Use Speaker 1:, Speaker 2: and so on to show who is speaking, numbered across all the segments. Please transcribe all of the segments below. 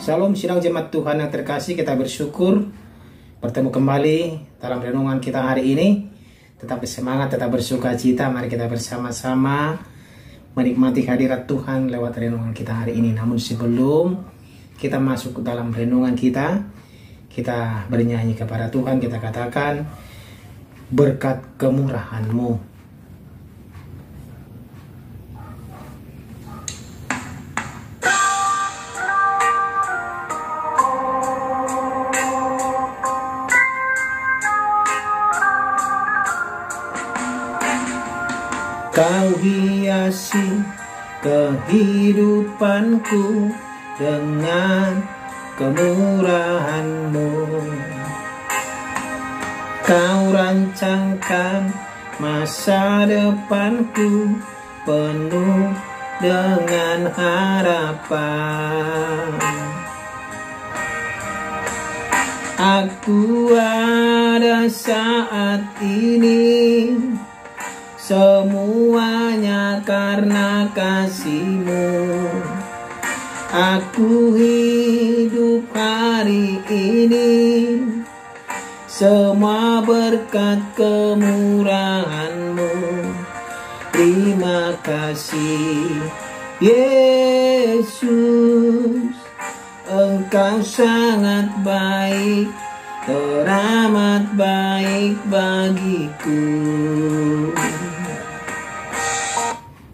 Speaker 1: Shalom sidang jemaat Tuhan yang terkasih, kita bersyukur bertemu kembali dalam renungan kita hari ini. Tetap semangat, tetap bersuka cita. Mari kita bersama-sama menikmati hadirat Tuhan lewat renungan kita hari ini. Namun sebelum kita masuk ke dalam renungan kita bernyanyi kepada Tuhan. Kita katakan, berkat kemurahan-Mu. Kau hiasi kehidupanku dengan kemurahan-Mu. Kau rancangkan masa depanku penuh dengan harapan. Aku ada saat ini, semuanya karena kasih-Mu. Aku hidup hari ini, semua berkat kemurahan-Mu. Terima kasih Yesus, Engkau sangat baik, teramat baik bagiku.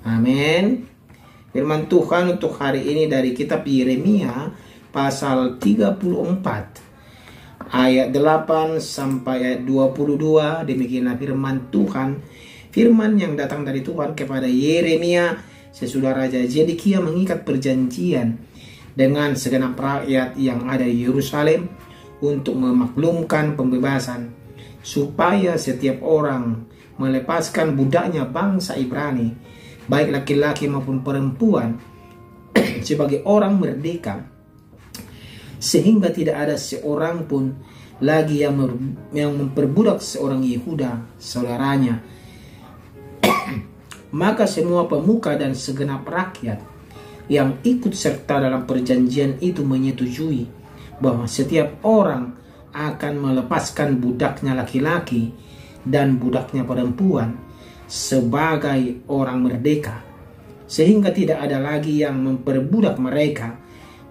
Speaker 1: Amin. Firman Tuhan untuk hari ini dari kitab Yeremia pasal 34 ayat 8 sampai ayat 22. Demikianlah firman Tuhan, firman yang datang dari Tuhan kepada Yeremia sesudah Raja Zedekia mengikat perjanjian dengan segenap rakyat yang ada di Yerusalem untuk memaklumkan pembebasan, supaya setiap orang melepaskan budaknya bangsa Ibrani, baik laki-laki maupun perempuan, sebagai orang merdeka, sehingga tidak ada seorang pun lagi yang memperbudak seorang Yehuda saudaranya. Maka semua pemuka dan segenap rakyat yang ikut serta dalam perjanjian itu menyetujui bahwa setiap orang akan melepaskan budaknya laki-laki dan budaknya perempuan sebagai orang merdeka, sehingga tidak ada lagi yang memperbudak mereka.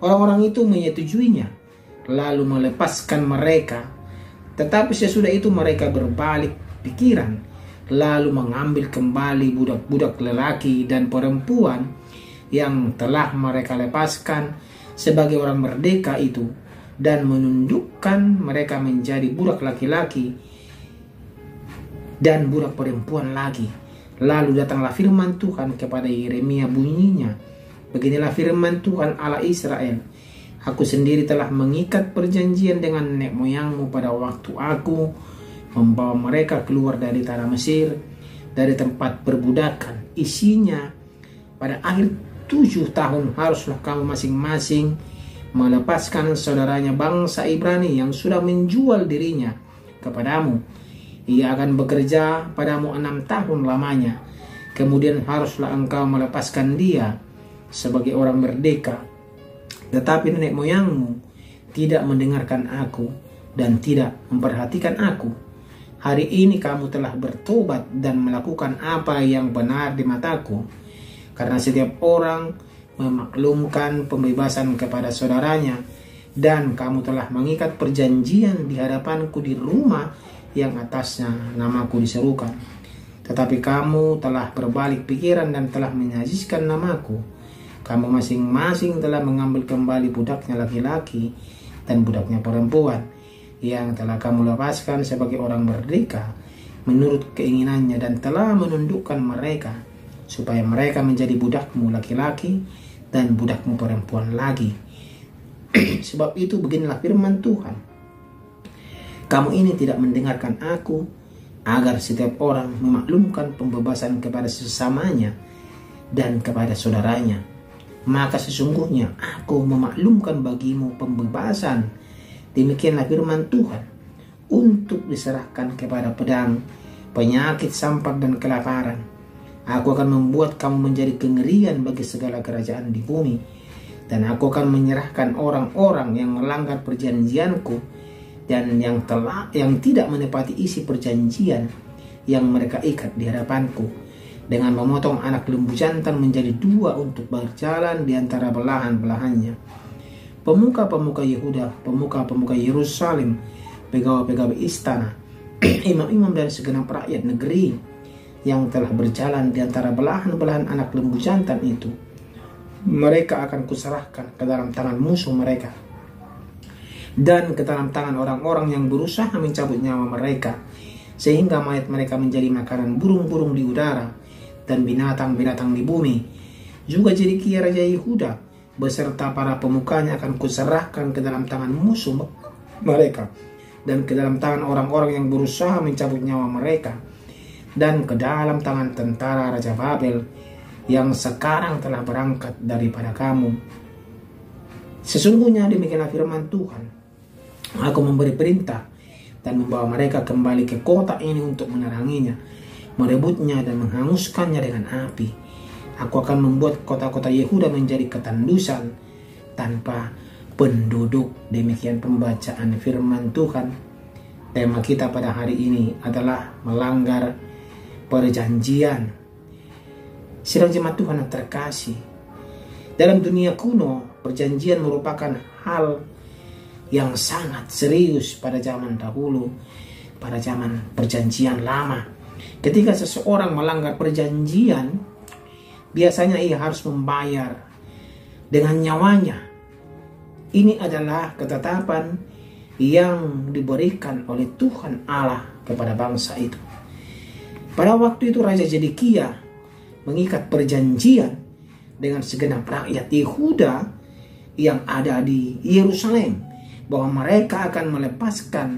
Speaker 1: Orang-orang itu menyetujuinya, lalu melepaskan mereka. Tetapi sesudah itu mereka berbalik pikiran, lalu mengambil kembali budak-budak lelaki dan perempuan yang telah mereka lepaskan sebagai orang merdeka itu, dan menundukkan mereka menjadi budak laki-laki dan budak perempuan lagi. Lalu datanglah firman Tuhan kepada Yeremia, bunyinya, beginilah firman Tuhan Allah Israel, aku sendiri telah mengikat perjanjian dengan nenek moyangmu pada waktu aku membawa mereka keluar dari tanah Mesir, dari tempat perbudakan. Isinya, pada akhir 7 tahun haruslah kamu masing-masing melepaskan saudaranya bangsa Ibrani yang sudah menjual dirinya kepadamu. Ia akan bekerja padamu 6 tahun lamanya. Kemudian haruslah engkau melepaskan dia sebagai orang merdeka. Tetapi nenek moyangmu tidak mendengarkan aku dan tidak memperhatikan aku. Hari ini kamu telah bertobat dan melakukan apa yang benar di mataku, karena setiap orang memaklumkan pembebasan kepada saudaranya, dan kamu telah mengikat perjanjian di hadapanku di rumah yang atasnya namaku diserukan. Tetapi kamu telah berbalik pikiran dan telah menajiskan namaku. Kamu masing-masing telah mengambil kembali budaknya laki-laki dan budaknya perempuan yang telah kamu lepaskan sebagai orang merdeka menurut keinginannya, dan telah menundukkan mereka supaya mereka menjadi budakmu laki-laki dan budakmu perempuan lagi. Sebab itu beginilah firman Tuhan, kamu ini tidak mendengarkan aku, agar setiap orang memaklumkan pembebasan kepada sesamanya dan kepada saudaranya. Maka sesungguhnya aku memaklumkan bagimu pembebasan, demikianlah firman Tuhan, untuk diserahkan kepada pedang, penyakit, sampar, dan kelaparan. Aku akan membuat kamu menjadi kengerian bagi segala kerajaan di bumi, Dan aku akan menyerahkan orang-orang yang melanggar perjanjianku dan yang tidak menepati isi perjanjian yang mereka ikat di hadapanku, dengan memotong anak lembu jantan menjadi dua untuk berjalan di antara belahan-belahannya. Pemuka-pemuka Yehuda, pemuka-pemuka Yerusalem, pegawai-pegawai istana, imam-imam dan segenap rakyat negeri yang telah berjalan di antara belahan-belahan anak lembu jantan itu, mereka akan kuserahkan ke dalam tangan musuh mereka dan ke dalam tangan orang-orang yang berusaha mencabut nyawa mereka, sehingga mayat mereka menjadi makanan burung-burung di udara dan binatang-binatang di bumi. Juga Zedekia raja Yehuda beserta para pemukanya akan kuserahkan ke dalam tangan musuh mereka dan ke dalam tangan orang-orang yang berusaha mencabut nyawa mereka, dan ke dalam tangan tentara Raja Babel yang sekarang telah berangkat daripada kamu. Sesungguhnya demikianlah firman Tuhan, aku memberi perintah dan membawa mereka kembali ke kota ini untuk meneranginya, merebutnya dan menghanguskannya dengan api. Aku akan membuat kota-kota Yehuda menjadi ketandusan tanpa penduduk. Demikian pembacaan firman Tuhan. Tema kita pada hari ini adalah melanggar perjanjian. Sidang jemaat Tuhan yang terkasih, dalam dunia kuno perjanjian merupakan hal yang sangat serius pada zaman dahulu, pada zaman perjanjian lama. Ketika seseorang melanggar perjanjian, biasanya ia harus membayar dengan nyawanya. Ini adalah ketetapan yang diberikan oleh Tuhan Allah kepada bangsa itu. Pada waktu itu Raja Zedekia mengikat perjanjian dengan segenap rakyat Yehuda yang ada di Yerusalem, bahwa mereka akan melepaskan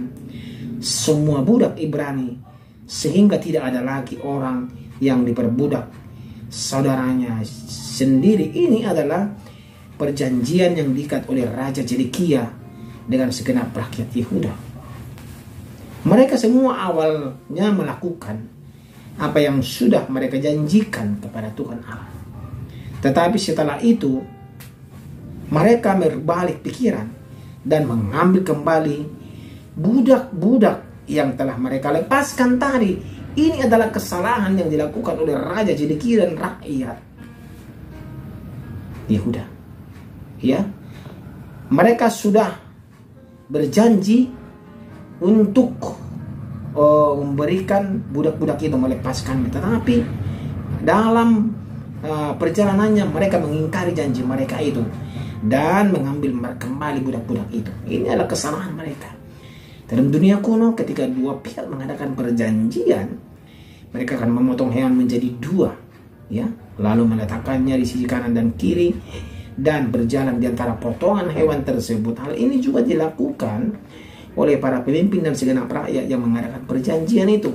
Speaker 1: semua budak Ibrani, sehingga tidak ada lagi orang yang diperbudak saudaranya sendiri. Ini adalah perjanjian yang diikat oleh Raja Zedekia dengan segenap rakyat Yehuda. Mereka semua awalnya melakukan apa yang sudah mereka janjikan kepada Tuhan Allah. Tetapi setelah itu mereka berbalik pikiran dan mengambil kembali budak-budak yang telah mereka lepaskan tadi. Ini adalah kesalahan yang dilakukan oleh Raja Zedekia dan rakyat Yehuda. Ya, mereka sudah berjanji untuk memberikan budak-budak itu, melepaskan, tetapi dalam perjalanannya mereka mengingkari janji mereka itu dan mengambil kembali budak-budak itu. Ini adalah kesalahan mereka. Dalam dunia kuno, ketika dua pihak mengadakan perjanjian, mereka akan memotong hewan menjadi dua, ya, lalu meletakkannya di sisi kanan dan kiri dan berjalan di antara potongan hewan tersebut. Hal ini juga dilakukan oleh para pemimpin dan segenap rakyat yang mengadakan perjanjian itu.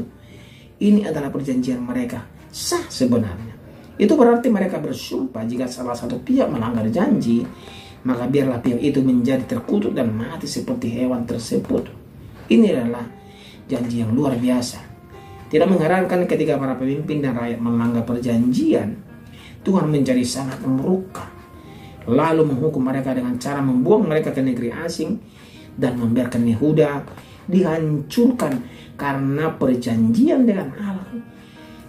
Speaker 1: Ini adalah perjanjian mereka, sah sebenarnya. Itu berarti mereka bersumpah jika salah satu pihak melanggar janji, maka biarlah pihak itu menjadi terkutuk dan mati seperti hewan tersebut. Ini adalah janji yang luar biasa. Tidak mengherankan ketika para pemimpin dan rakyat melanggar perjanjian, Tuhan menjadi sangat murka, lalu menghukum mereka dengan cara membuang mereka ke negeri asing dan membiarkan Yehuda dihancurkan karena perjanjian dengan Allah.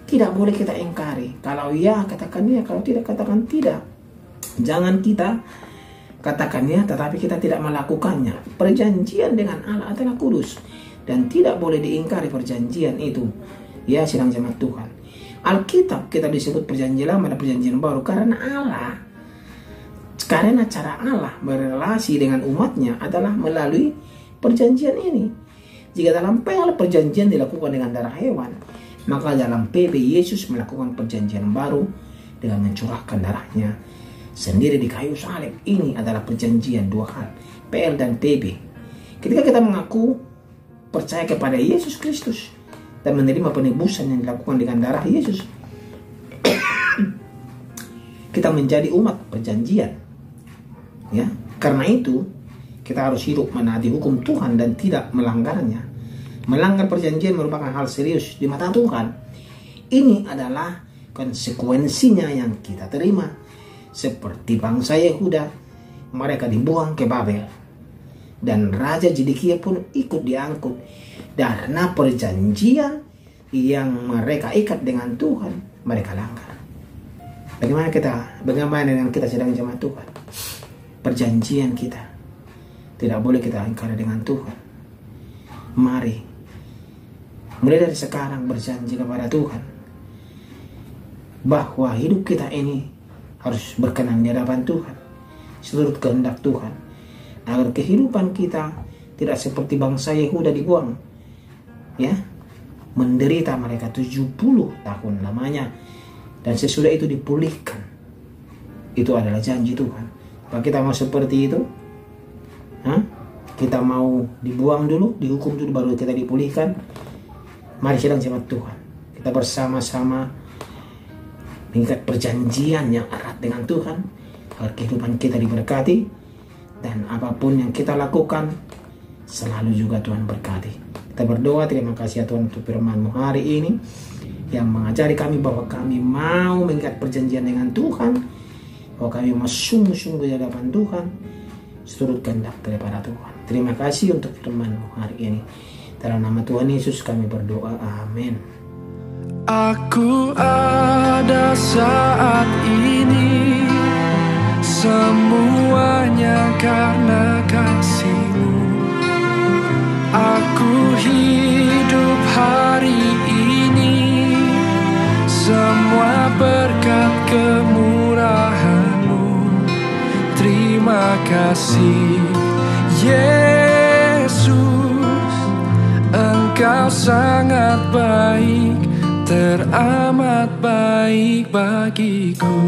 Speaker 1: Tidak boleh kita ingkari. Kalau ya, katakan ya. Kalau tidak, katakan tidak. Jangan kita katakan ya, tetapi kita tidak melakukannya. Perjanjian dengan Allah adalah kudus dan tidak boleh diingkari perjanjian itu. Ya, sidang jemaat Tuhan, Alkitab kita disebut perjanjian lama dan perjanjian baru karena Allah. Karena cara Allah berrelasi dengan umatnya adalah melalui perjanjian ini. Jika dalam perjanjian dilakukan dengan darah hewan, maka dalam PB Yesus melakukan perjanjian baru dengan mencurahkan darahnya sendiri di kayu salib. Ini adalah perjanjian, dua hal, PL dan PB. Ketika kita mengaku percaya kepada Yesus Kristus dan menerima penebusan yang dilakukan dengan darah Yesus, kita menjadi umat perjanjian. Ya, karena itu kita harus hidup menaati hukum Tuhan dan tidak melanggarnya. Melanggar perjanjian merupakan hal serius di mata Tuhan. Ini adalah konsekuensinya yang kita terima. Seperti bangsa Yehuda mereka dibuang ke Babel. Dan Raja Zedekia pun ikut diangkut karena perjanjian yang mereka ikat dengan Tuhan mereka langgar. Bagaimana dengan kita sedang sama Tuhan? Perjanjian kita tidak boleh kita ingkari dengan Tuhan. Mari mulai dari sekarang berjanji kepada Tuhan bahwa hidup kita ini harus berkenan di hadapan Tuhan, seluruh kehendak Tuhan, agar kehidupan kita tidak seperti bangsa Yehuda dibuang, ya, menderita mereka 70 tahun lamanya, dan sesudah itu dipulihkan. Itu adalah janji Tuhan. Apa kita mau seperti itu? Kita mau dibuang dulu, dihukum dulu, baru kita dipulihkan? Mari sedang sama Tuhan, kita bersama-sama mengikat perjanjian yang erat dengan Tuhan agar kehidupan kita diberkati, dan apapun yang kita lakukan selalu juga Tuhan berkati. Kita berdoa, terima kasih ya Tuhan untuk firman-Mu hari ini yang mengajari kami bahwa kami mau mengikat perjanjian dengan Tuhan, bahwa kami mau sungguh-sungguh di hadapan Tuhan, seluruh kehendak daripada Tuhan. Terima kasih untuk firman-Mu hari ini. Dalam nama Tuhan Yesus kami berdoa, amin.
Speaker 2: Aku ada saat ini, semuanya karena kasih-Mu. Aku hidup hari ini, semua berkat kemurahan-Mu. Terima kasih Yesus, Engkau sangat baik, teramat baik bagiku.